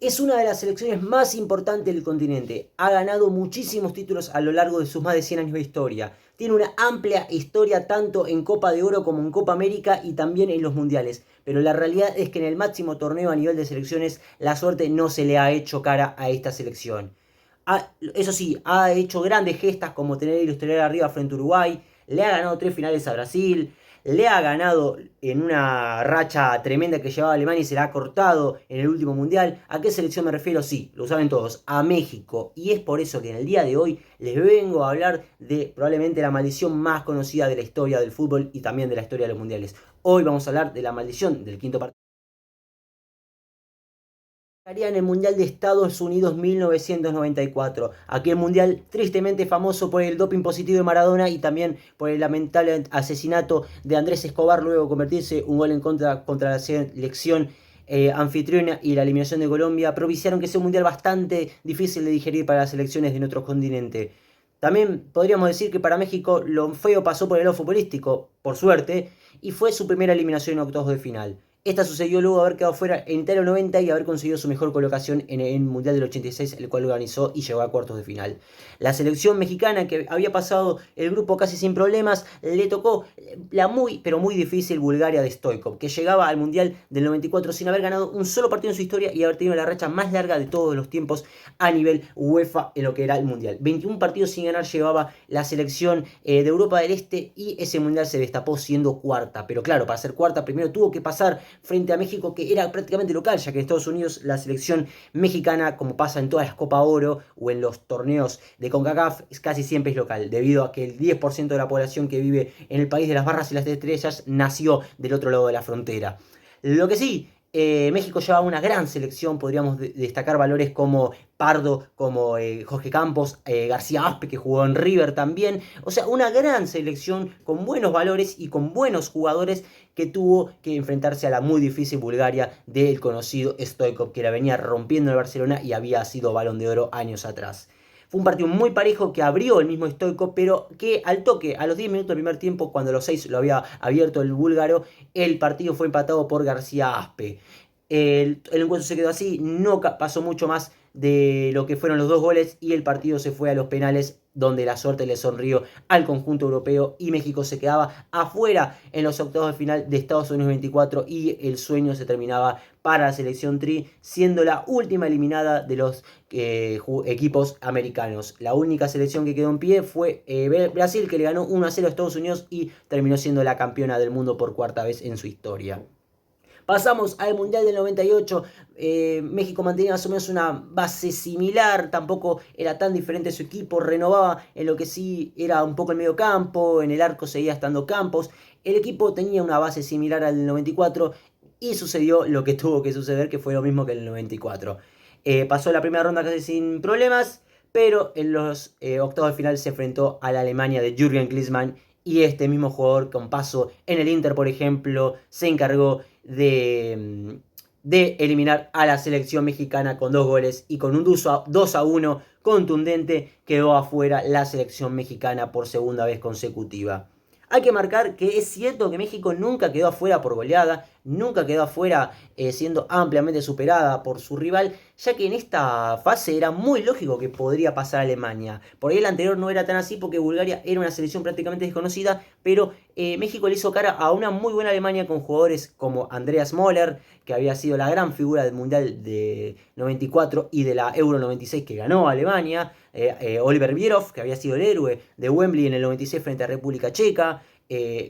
Es una de las selecciones más importantes del continente. Ha ganado muchísimos títulos a lo largo de sus más de 100 años de historia. Tiene una amplia historia tanto en Copa de Oro como en Copa América y también en los mundiales. Pero la realidad es que en el máximo torneo a nivel de selecciones la suerte no se le ha hecho cara a esta selección. Eso sí, ha hecho grandes gestas como tener el historial arriba frente a Uruguay. Le ha ganado 3 finales a Brasil. Le ha ganado en una racha tremenda que llevaba Alemania y se la ha cortado en el último mundial. ¿A qué selección me refiero? Sí, lo saben todos, a México. Y es por eso que en el día de hoy les vengo a hablar de probablemente la maldición más conocida de la historia del fútbol y también de la historia de los mundiales. Hoy vamos a hablar de la maldición del quinto partido en el Mundial de Estados Unidos 1994, aquel mundial tristemente famoso por el doping positivo de Maradona y también por el lamentable asesinato de Andrés Escobar luego de convertirse un gol en contra la selección anfitriona y la eliminación de Colombia propiciaron que sea un mundial bastante difícil de digerir para las selecciones de nuestro continente. También podríamos decir que para México lo feo pasó por el lado futbolístico, por suerte, y fue su primera eliminación en octavos de final. Esta sucedió luego de haber quedado fuera en Italia 90 y haber conseguido su mejor colocación en el Mundial del 86, el cual organizó y llegó a cuartos de final. La selección mexicana, que había pasado el grupo casi sin problemas, le tocó la muy, pero muy difícil Bulgaria de Stoichkov, que llegaba al Mundial del 94 sin haber ganado un solo partido en su historia y haber tenido la racha más larga de todos los tiempos a nivel UEFA en lo que era el Mundial. 21 partidos sin ganar llevaba la selección de Europa del Este y ese Mundial se destapó siendo cuarta. Pero claro, para ser cuarta primero tuvo que pasar frente a México, que era prácticamente local, ya que en Estados Unidos la selección mexicana, como pasa en todas las Copa Oro o en los torneos de CONCACAF, casi siempre es local, debido a que el 10% de la población que vive en el país de las barras y las estrellas nació del otro lado de la frontera. Lo que sí, México lleva una gran selección, podríamos destacar valores como Pardo, como Jorge Campos, García Aspe, que jugó en River también. O sea, una gran selección con buenos valores y con buenos jugadores que tuvo que enfrentarse a la muy difícil Bulgaria del conocido Stoichkov, que la venía rompiendo en el Barcelona y había sido Balón de Oro años atrás. Fue un partido muy parejo que abrió el mismo Stoichkov, pero que al toque, a los 10 minutos del primer tiempo, cuando los 6 lo había abierto el búlgaro, el partido fue empatado por García Aspe. El encuentro se quedó así, no pasó mucho más de lo que fueron los 2 goles y el partido se fue a los penales donde la suerte le sonrió al conjunto europeo y México se quedaba afuera en los octavos de final de Estados Unidos 24 y el sueño se terminaba para la selección Tri, siendo la última eliminada de los equipos americanos. La única selección que quedó en pie fue Brasil, que le ganó 1-0 a Estados Unidos y terminó siendo la campeona del mundo por cuarta vez en su historia. Pasamos al Mundial del 98. México mantenía más o menos una base similar. Tampoco era tan diferente su equipo. Renovaba en lo que sí era un poco el medio campo. En el arco seguía estando Campos. El equipo tenía una base similar al del 94. Y sucedió lo que tuvo que suceder, que fue lo mismo que en el 94. Pasó la primera ronda casi sin problemas. Pero en los octavos de final se enfrentó a la Alemania de Jürgen Klinsmann. Y este mismo jugador con paso en el Inter, por ejemplo, se encargó de eliminar a la selección mexicana con 2 goles y con un 2-1 contundente quedó afuera la selección mexicana por segunda vez consecutiva. Hay que marcar que es cierto que México nunca quedó afuera por goleada, nunca quedó afuera siendo ampliamente superada por su rival, ya que en esta fase era muy lógico que podría pasar a Alemania. Por ahí el anterior no era tan así porque Bulgaria era una selección prácticamente desconocida, pero México le hizo cara a una muy buena Alemania con jugadores como Andreas Möller, que había sido la gran figura del Mundial de 94 y de la Euro 96 que ganó Alemania, Oliver Bierhoff, que había sido el héroe de Wembley en el 96 frente a República Checa,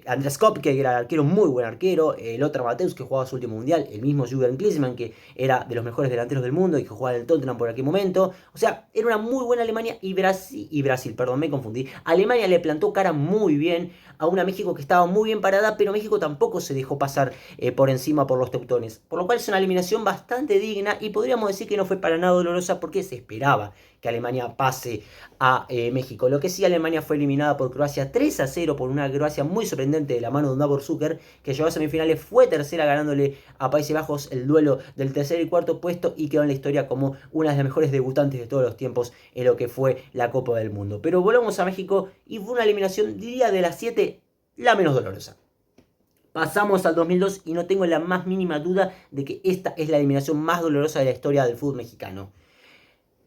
Andreas Kopp, que era arquero, muy buen arquero, Lothar Matthäus, que jugaba su último mundial, el mismo Jürgen Klinsmann, que era de los mejores delanteros del mundo y que jugaba en el Tottenham por aquel momento. O sea, era una muy buena Alemania y Brasil, perdón, me confundí. Alemania le plantó cara muy bien a una México que estaba muy bien parada, pero México tampoco se dejó pasar por encima por los teutones. Por lo cual es una eliminación bastante digna y podríamos decir que no fue para nada dolorosa porque se esperaba que Alemania pase a México. Lo que sí, Alemania fue eliminada por Croacia 3-0 por una Croacia muy sorprendente de la mano de un Davor Zucker, que llegó a semifinales, fue tercera ganándole a Países Bajos el duelo del tercer y cuarto puesto y quedó en la historia como una de las mejores debutantes de todos los tiempos en lo que fue la Copa del Mundo. Pero volvamos a México y fue una eliminación, diría, de las 7, la menos dolorosa. Pasamos al 2002 y no tengo la más mínima duda de que esta es la eliminación más dolorosa de la historia del fútbol mexicano.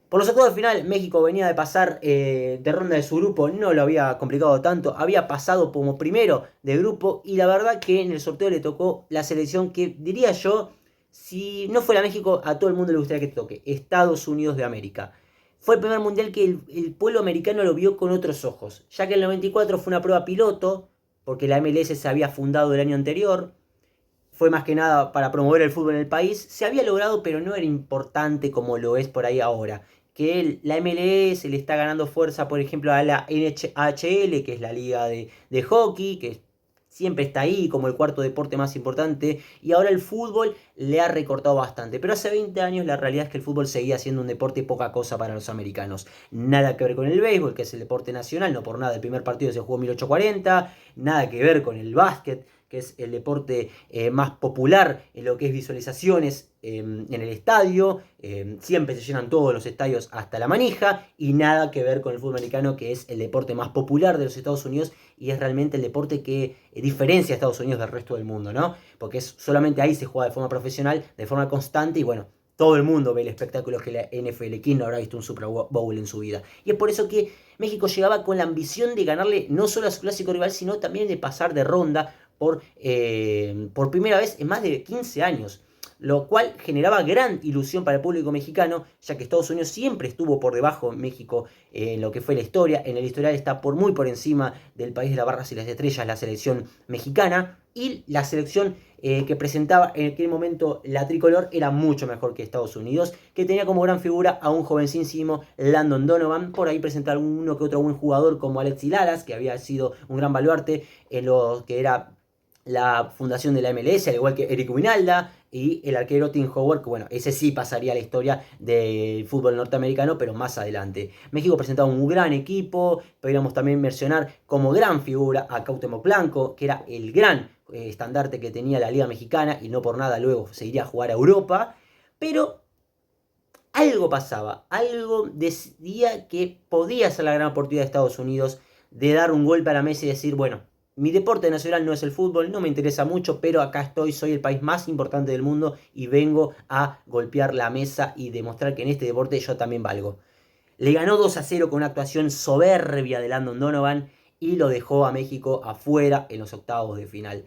Por los octavos de final, México venía de pasar de ronda de su grupo, no lo había complicado tanto, había pasado como primero de grupo y la verdad que en el sorteo le tocó la selección que diría yo, si no fuera México, a todo el mundo le gustaría que toque, Estados Unidos de América. Fue el primer mundial que el pueblo americano lo vio con otros ojos, ya que el 94 fue una prueba piloto, porque la MLS se había fundado el año anterior, fue más que nada para promover el fútbol en el país. Se había logrado, pero no era importante como lo es por ahí ahora. Que la MLS le está ganando fuerza, por ejemplo, a la NHL, que es la liga de hockey, que siempre está ahí como el cuarto deporte más importante. Y ahora el fútbol le ha recortado bastante. Pero hace 20 años la realidad es que el fútbol seguía siendo un deporte poca cosa para los americanos. Nada que ver con el béisbol, que es el deporte nacional. No por nada, el primer partido se jugó en 1840. Nada que ver con el básquet, que es el deporte más popular en lo que es visualizaciones en el estadio. Siempre se llenan todos los estadios hasta la manija. Y nada que ver con el fútbol americano, que es el deporte más popular de los Estados Unidos y es realmente el deporte que diferencia a Estados Unidos del resto del mundo, ¿no? Porque solamente ahí se juega de forma profesional, de forma constante y bueno, todo el mundo ve el espectáculo que la NFL. ¿Quién no habrá visto un Super Bowl en su vida? Y es por eso que México llegaba con la ambición de ganarle no solo a su clásico rival, sino también de pasar de ronda por primera vez en más de 15 años, lo cual generaba gran ilusión para el público mexicano, ya que Estados Unidos siempre estuvo por debajo de México en lo que fue la historia. En el historial está muy por encima del país de las barras y las estrellas, la selección mexicana, y la selección que presentaba en aquel momento la tricolor era mucho mejor que Estados Unidos, que tenía como gran figura a un jovencísimo Landon Donovan. Por ahí presentaba uno que otro buen jugador como Alexis Lalas, que había sido un gran baluarte en lo que era la fundación de la MLS, al igual que Eric Winalda y el arquero Tim Howard, que bueno, ese sí pasaría a la historia del fútbol norteamericano, pero más adelante. México presentaba un gran equipo, podríamos también mencionar como gran figura a Cuauhtémoc Blanco, que era el gran estandarte que tenía la Liga Mexicana y no por nada luego se iría a jugar a Europa, pero algo pasaba, algo decía que podía ser la gran oportunidad de Estados Unidos de dar un golpe a la mesa y decir, bueno, mi deporte nacional no es el fútbol, no me interesa mucho, pero acá estoy, soy el país más importante del mundo y vengo a golpear la mesa y demostrar que en este deporte yo también valgo. Le ganó 2-0 con una actuación soberbia de Landon Donovan y lo dejó a México afuera en los octavos de final.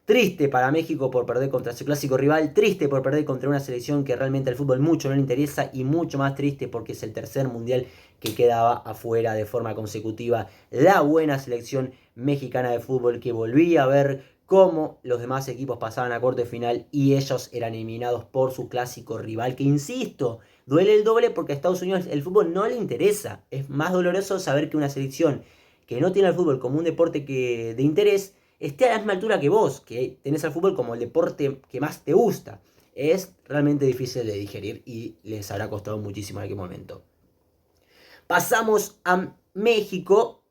Triste para México por perder contra su clásico rival, triste por perder contra una selección que realmente al fútbol mucho no le interesa y mucho más triste porque es el tercer mundial que quedaba afuera de forma consecutiva. La buena selección mexicana de fútbol que volvía a ver cómo los demás equipos pasaban a cuarto de final y ellos eran eliminados por su clásico rival, que insisto, duele el doble porque a Estados Unidos el fútbol no le interesa. Es más doloroso saber que una selección que no tiene el fútbol como un deporte de interés esté a la misma altura que vos, que tenés al fútbol como el deporte que más te gusta. Es realmente difícil de digerir y les habrá costado muchísimo en aquel momento. Pasamos a México,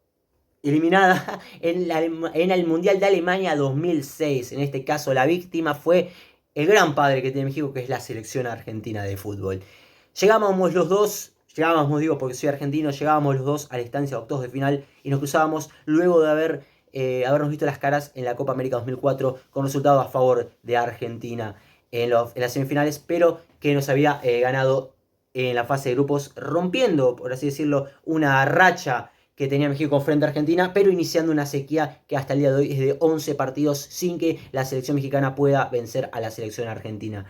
eliminada en el Mundial de Alemania 2006. En este caso la víctima fue el gran padre que tiene México, que es la selección argentina de fútbol. Llegábamos los dos, digo porque soy argentino, llegábamos los dos a la instancia de octavos de final y nos cruzábamos luego de habernos visto las caras en la Copa América 2004 con resultado a favor de Argentina en las semifinales, pero que nos había ganado en la fase de grupos, rompiendo, por así decirlo, una racha que tenía México frente a Argentina, pero iniciando una sequía que hasta el día de hoy es de 11 partidos sin que la selección mexicana pueda vencer a la selección argentina.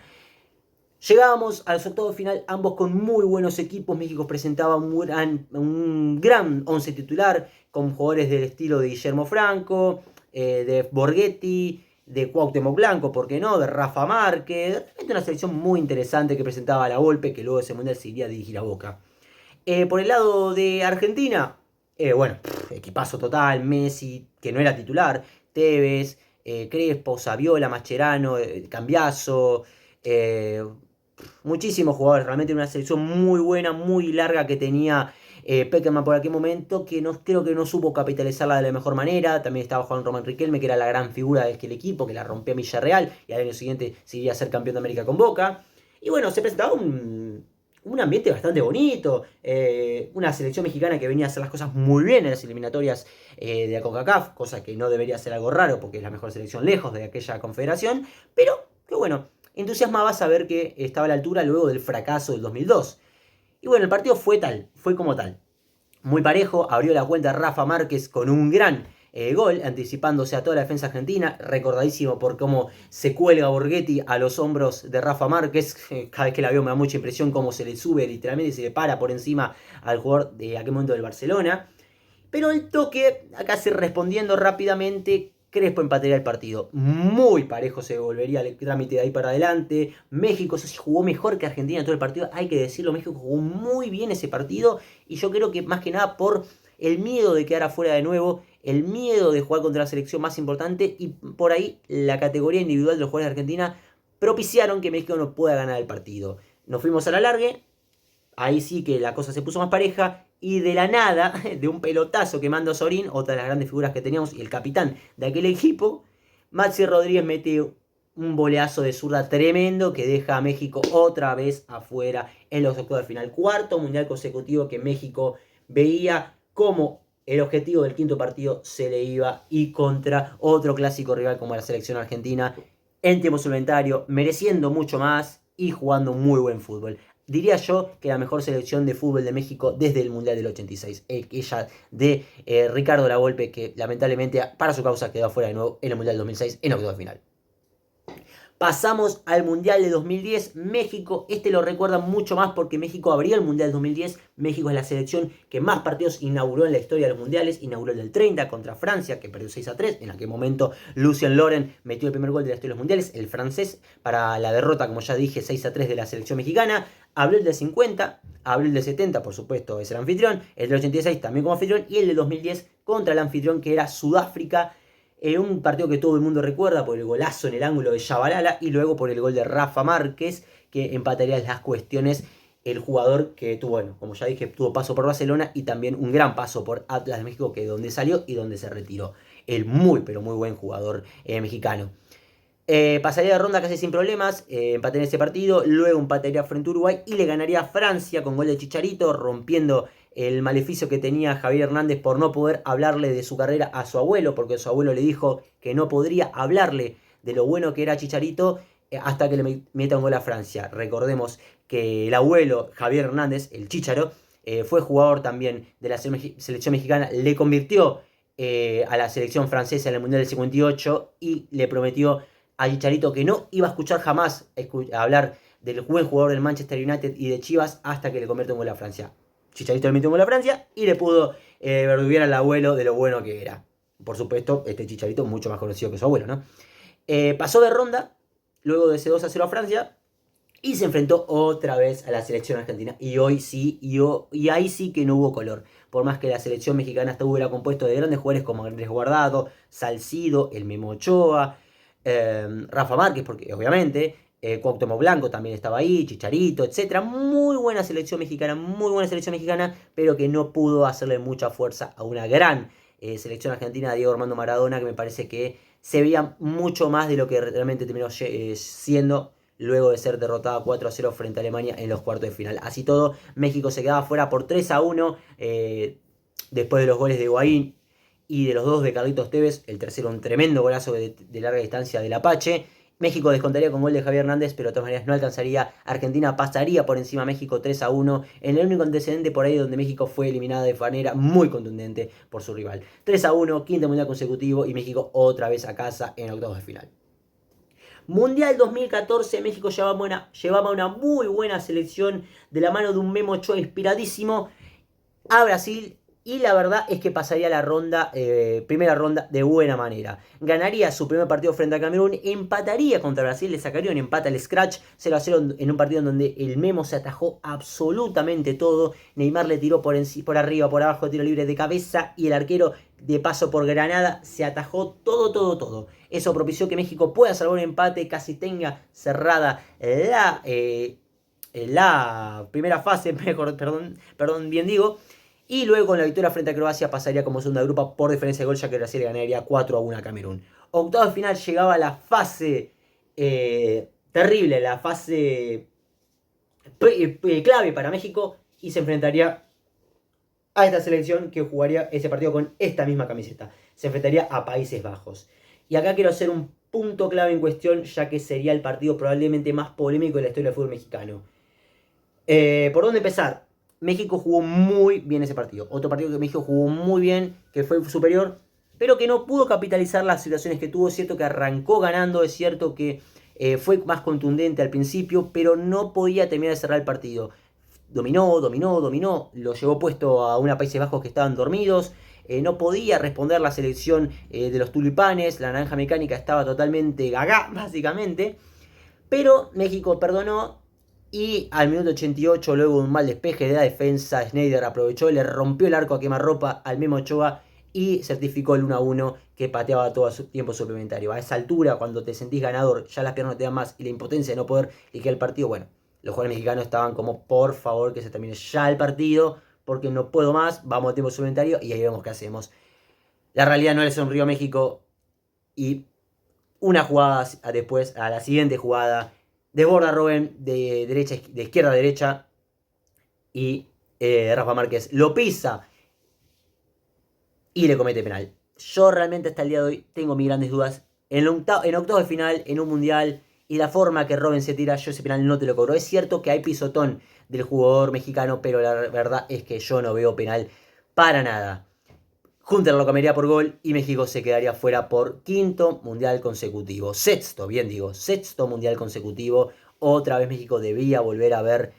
Llegábamos a los octavos de final, ambos con muy buenos equipos. México presentaba un gran once titular, con jugadores del estilo de Guillermo Franco, de Borghetti, de Cuauhtémoc Blanco, ¿por qué no? De Rafa Márquez. Una selección muy interesante que presentaba a la Volpe, que luego de ese mundial se iría a dirigir a Boca. Por el lado de Argentina, bueno, equipazo total, Messi, que no era titular, Tevez, Crespo, Saviola, Mascherano, Cambiaso, muchísimos jugadores, realmente una selección muy buena, muy larga que tenía Peckerman por aquel momento, que creo que no supo capitalizarla de la mejor manera. También estaba Juan Román Riquelme, que era la gran figura del equipo, que la rompía a Villarreal y al año siguiente se iría a ser campeón de América con Boca. Y bueno, se presentaba un ambiente bastante bonito, una selección mexicana que venía a hacer las cosas muy bien en las eliminatorias de la CONCACAF, cosa que no debería ser algo raro porque es la mejor selección lejos de aquella confederación, pero que bueno, entusiasmaba saber que estaba a la altura luego del fracaso del 2002. Y bueno, el partido fue como tal. Muy parejo, abrió la cuenta Rafa Márquez con un gran gol, anticipándose a toda la defensa argentina, recordadísimo por cómo se cuelga Borghetti a los hombros de Rafa Márquez, cada vez que la veo me da mucha impresión cómo se le sube literalmente y se le para por encima al jugador de aquel momento del Barcelona. Pero el toque, acá se respondiendo rápidamente, Crespo empataría el partido. Muy parejo se volvería el trámite de ahí para adelante. México, eso sí, jugó mejor que Argentina en todo el partido. Hay que decirlo, México jugó muy bien ese partido. Y yo creo que más que nada por el miedo de quedar afuera de nuevo, el miedo de jugar contra la selección más importante y por ahí la categoría individual de los jugadores de Argentina propiciaron que México no pueda ganar el partido. Nos fuimos a la largue, ahí sí que la cosa se puso más pareja y de la nada, de un pelotazo que manda Sorín, otra de las grandes figuras que teníamos y el capitán de aquel equipo, Maxi Rodríguez mete un voleazo de zurda tremendo que deja a México otra vez afuera en los octavos de final. Cuarto mundial consecutivo que México veía como el objetivo del quinto partido se le iba y contra otro clásico rival como la selección argentina en tiempo suplementario, mereciendo mucho más y jugando muy buen fútbol. Diría yo que la mejor selección de fútbol de México desde el Mundial del 86. Aquella de Ricardo Lavolpe, que lamentablemente para su causa quedó afuera de nuevo en el Mundial 2006 en octavos de final. Pasamos al Mundial de 2010, México, este lo recuerdan mucho más porque México abrió el Mundial 2010, México es la selección que más partidos inauguró en la historia de los Mundiales, inauguró el del 30 contra Francia, que perdió 6-3, en aquel momento Lucien Laurent metió el primer gol de la historia de los Mundiales, el francés, para la derrota, como ya dije, 6-3 de la selección mexicana, habló el del 50, habló el del 70, por supuesto, es el anfitrión, el del 86 también como anfitrión, y el del 2010 contra el anfitrión que era Sudáfrica, un partido que todo el mundo recuerda por el golazo en el ángulo de Shabalala y luego por el gol de Rafa Márquez, que empataría las cuestiones. El jugador que tuvo, bueno, como ya dije, tuvo paso por Barcelona y también un gran paso por Atlas de México, que es donde salió y donde se retiró. El muy, pero muy buen jugador mexicano. Pasaría de ronda casi sin problemas, empataría ese partido, luego empataría frente a Uruguay y le ganaría a Francia con gol de Chicharito, rompiendo el maleficio que tenía Javier Hernández por no poder hablarle de su carrera a su abuelo, porque su abuelo le dijo que no podría hablarle de lo bueno que era Chicharito hasta que le meta un gol a Francia. Recordemos que el abuelo Javier Hernández, el Chícharo, fue jugador también de la selección mexicana, le convirtió a la selección francesa en el Mundial del 58 y le prometió a Chicharito que no iba a escuchar jamás hablar del buen jugador del Manchester United y de Chivas hasta que le convierte un gol a Francia. Chicharito le metió un gol a Francia y le pudo verduguear al abuelo de lo bueno que era. Por supuesto, este Chicharito mucho más conocido que su abuelo, ¿no? Pasó de ronda, luego de ese 2-0 a Francia, y se enfrentó otra vez a la selección argentina. Y hoy sí, y ahí sí que no hubo color. Por más que la selección mexicana estuviera compuesto de grandes jugadores como Andrés Guardado, Salcido, el Memo Ochoa, Rafa Márquez, porque obviamente, Cuauhtémoc Blanco también estaba ahí, Chicharito, etc. Muy buena selección mexicana, pero que no pudo hacerle mucha fuerza a una gran selección argentina de Diego Armando Maradona, que me parece que se veía mucho más de lo que realmente terminó siendo luego de ser derrotada 4-0 frente a Alemania en los cuartos de final. Así todo, México se quedaba fuera por 3-1 después de los goles de Higuaín y de los dos de Carlitos Tevez, el tercero un tremendo golazo de larga distancia del Apache. México descontaría con gol de Javier Hernández, pero de todas maneras no alcanzaría. Argentina pasaría por encima a México 3-1, en el único antecedente por ahí donde México fue eliminada de manera muy contundente por su rival. 3-1, quinto mundial consecutivo y México otra vez a casa en octavos de final. Mundial 2014, México llevaba una muy buena selección de la mano de un Memo Ochoa inspiradísimo a Brasil. Y la verdad es que pasaría la ronda, primera ronda de buena manera. Ganaría su primer partido frente a Camerún, empataría contra Brasil, le sacaría un empate al scratch 0-0 en un partido en donde el Memo se atajó absolutamente todo. Neymar le tiró por arriba, por abajo, tiro libre de cabeza y el arquero de paso por Granada se atajó todo. Eso propició que México pueda salvar un empate, casi tenga cerrada la primera fase, perdón, bien digo. Y luego con la victoria frente a Croacia pasaría como segunda grupo por diferencia de gol, ya que Brasil ganaría 4-1 a Camerún. Octavo de final llegaba la fase terrible, la fase clave para México y se enfrentaría a esta selección que jugaría ese partido con esta misma camiseta. Se enfrentaría a Países Bajos. Y acá quiero hacer un punto clave en cuestión, ya que sería el partido probablemente más polémico de la historia del fútbol mexicano. ¿Por dónde empezar? México jugó muy bien ese partido. Otro partido que México jugó muy bien, que fue superior, pero que no pudo capitalizar las situaciones que tuvo. Es cierto que arrancó ganando, es cierto que fue más contundente al principio, pero no podía terminar de cerrar el partido. Dominó, lo llevó puesto a una Países Bajos que estaban dormidos. No podía responder la selección de los tulipanes, la naranja mecánica estaba totalmente gaga, básicamente. Pero México perdonó y al minuto 88, luego de un mal despeje de la defensa, Schneider aprovechó, le rompió el arco a quemarropa al Memo Ochoa y certificó el 1-1 que pateaba todo su tiempo suplementario. A esa altura, cuando te sentís ganador, ya las piernas no te dan más y la impotencia de no poder liquidar el partido, bueno, los jugadores mexicanos estaban como, por favor, que se termine ya el partido, porque no puedo más, vamos a tiempo suplementario y ahí vemos qué hacemos. La realidad no le sonrió a México y una jugada después, a la siguiente jugada, desborda a Robben de izquierda a derecha y Rafa Márquez lo pisa y le comete penal. Yo realmente hasta el día de hoy tengo mis grandes dudas. En octavos de final, en un mundial, y la forma que Robben se tira, yo ese penal no te lo cobro. Es cierto que hay pisotón del jugador mexicano, pero la verdad es que yo no veo penal para nada. Hunter lo comería por gol y México se quedaría fuera por quinto mundial consecutivo. Sexto, bien digo, sexto mundial consecutivo. Otra vez México debía volver a ver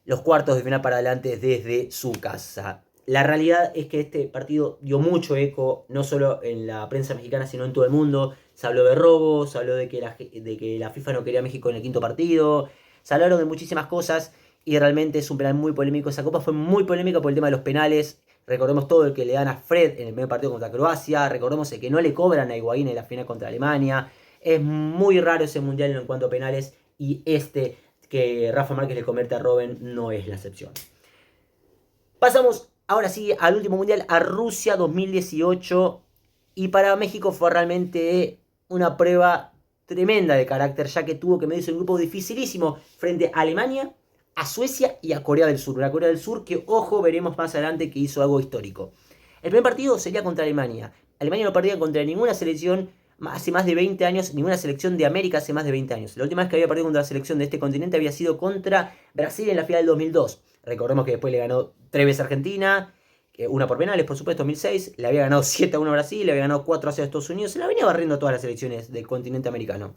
los cuartos de final para adelante desde su casa. La realidad es que este partido dio mucho eco, no solo en la prensa mexicana, sino en todo el mundo. Se habló de robos, se habló de que la FIFA no quería a México en el quinto partido. Se hablaron de muchísimas cosas y realmente es un penal muy polémico. Esa copa fue muy polémica por el tema de los penales. Recordemos todo el que le dan a Fred en el primer partido contra Croacia. Recordemos el que no le cobran a Higuaín en la final contra Alemania. Es muy raro ese mundial en cuanto a penales y este que Rafa Márquez le convierte a Robben no es la excepción. Pasamos ahora sí al último mundial, a Rusia 2018. Y para México fue realmente una prueba tremenda de carácter, ya que tuvo que medirse un grupo dificilísimo frente a Alemania, a Suecia y a Corea del Sur. La Corea del Sur que, ojo, veremos más adelante que hizo algo histórico. El primer partido sería contra Alemania. Alemania no perdía contra ninguna selección hace más de 20 años, ninguna selección de América hace más de 20 años. La última vez que había perdido contra la selección de este continente había sido contra Brasil en la final del 2002. Recordemos que después le ganó 3 veces a Argentina, una por penales, por supuesto, 2006. Le había ganado 7-1 a Brasil, le había ganado 4-0 a Estados Unidos. Se la venía barriendo a todas las selecciones del continente americano.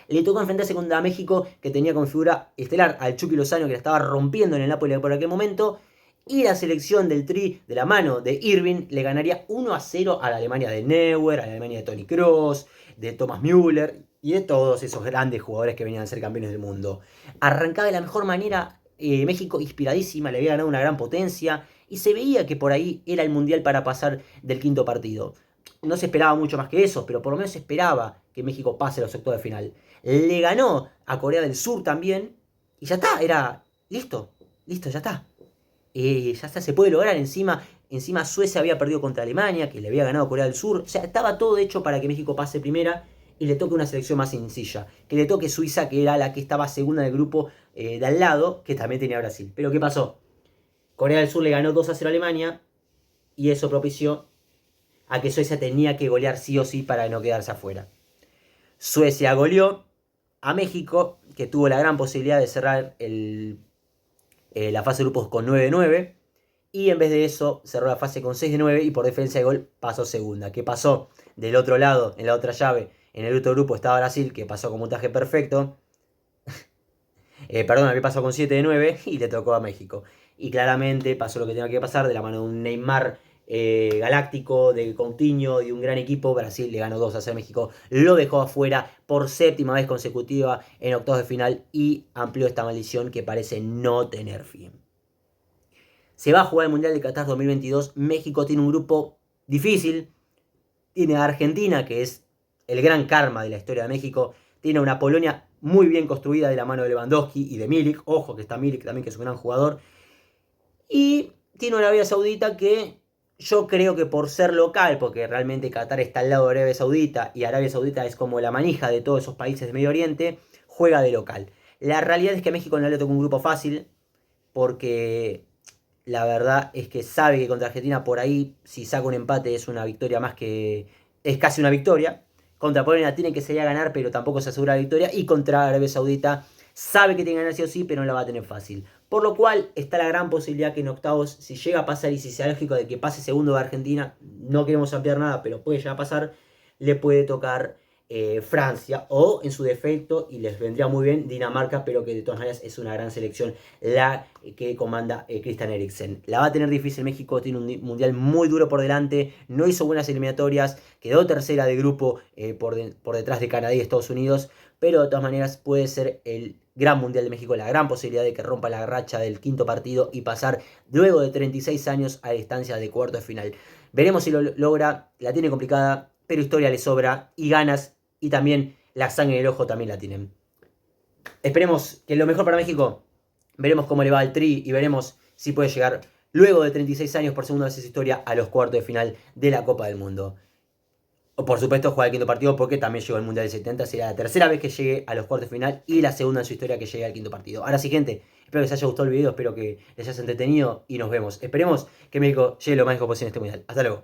Le tocó enfrentarse contra México, que tenía como figura estelar al Chucky Lozano, que la estaba rompiendo en el Napoli por aquel momento. Y la selección del Tri, de la mano de Irving, le ganaría 1-0 a la Alemania de Neuer, a la Alemania de Toni Kroos, de Thomas Müller y de todos esos grandes jugadores que venían a ser campeones del mundo. Arrancaba de la mejor manera, México inspiradísima, le había ganado una gran potencia y se veía que por ahí era el mundial para pasar del quinto partido. No se esperaba mucho más que eso, pero por lo menos se esperaba que México pase a los octavos de final. Le ganó a Corea del Sur también y ya está, era listo, ya está. Ya está, se puede lograr. Encima Suecia había perdido contra Alemania, que le había ganado a Corea del Sur. O sea, estaba todo hecho para que México pase primera y le toque una selección más sencilla. Que le toque Suiza, que era la que estaba segunda en el grupo de al lado, que también tenía Brasil. Pero ¿qué pasó? Corea del Sur le ganó 2-0 a Alemania y eso propició a que Suecia tenía que golear sí o sí para no quedarse afuera. Suecia goleó a México, que tuvo la gran posibilidad de cerrar la fase de grupos con 9-9. Y en vez de eso cerró la fase con 6-9 y por diferencia de gol pasó segunda. ¿Qué pasó? Del otro lado, en la otra llave, en el otro grupo estaba Brasil, que pasó con puntaje perfecto. Perdón, había pasado con 7-9 y le tocó a México. Y claramente pasó lo que tenía que pasar de la mano de un Neymar galáctico, de Coutinho y un gran equipo. Brasil le ganó 2-0 a México, lo dejó afuera por séptima vez consecutiva en octavos de final y amplió esta maldición que parece no tener fin. Se va a jugar el Mundial de Qatar 2022. México tiene un grupo difícil. Tiene a Argentina, que es el gran karma de la historia de México. Tiene a una Polonia muy bien construida de la mano de Lewandowski y de Milik. Ojo que está Milik también, que es un gran jugador. Y tiene una Arabia Saudita que yo creo que por ser local, porque realmente Qatar está al lado de Arabia Saudita y Arabia Saudita es como la manija de todos esos países de Medio Oriente, juega de local. La realidad es que a México no le tocó un grupo fácil, porque la verdad es que sabe que contra Argentina por ahí, si saca un empate, es una victoria más que... es casi una victoria. Contra Polonia tiene que salir a ganar, pero tampoco se asegura la victoria. Y contra Arabia Saudita sabe que tiene que ganar sí o sí, pero no la va a tener fácil. Por lo cual está la gran posibilidad que en octavos, si llega a pasar y si sea lógico de que pase segundo de Argentina, no queremos ampliar nada, pero puede llegar a pasar, le puede tocar Francia o en su defecto, y les vendría muy bien, Dinamarca, pero que de todas maneras es una gran selección la que comanda Christian Eriksen. La va a tener difícil México, tiene un mundial muy duro por delante, no hizo buenas eliminatorias, quedó tercera de grupo por detrás de Canadá y Estados Unidos, pero de todas maneras puede ser el gran mundial de México, la gran posibilidad de que rompa la racha del quinto partido y pasar luego de 36 años a distancia de cuarto de final. Veremos si lo logra, la tiene complicada, pero historia le sobra y ganas y también la sangre en el ojo también la tienen. Esperemos que lo mejor para México. Veremos cómo le va al Tri y veremos si puede llegar luego de 36 años por segunda vez en su historia a los cuartos de final de la Copa del Mundo. O por supuesto jugar el quinto partido porque también llegó al Mundial del 70. Será la tercera vez que llegue a los cuartos de final y la segunda en su historia que llegue al quinto partido. Ahora sí, gente, espero que les haya gustado el video, espero que les haya entretenido y nos vemos. Esperemos que México llegue lo más lejos posible en este Mundial. Hasta luego.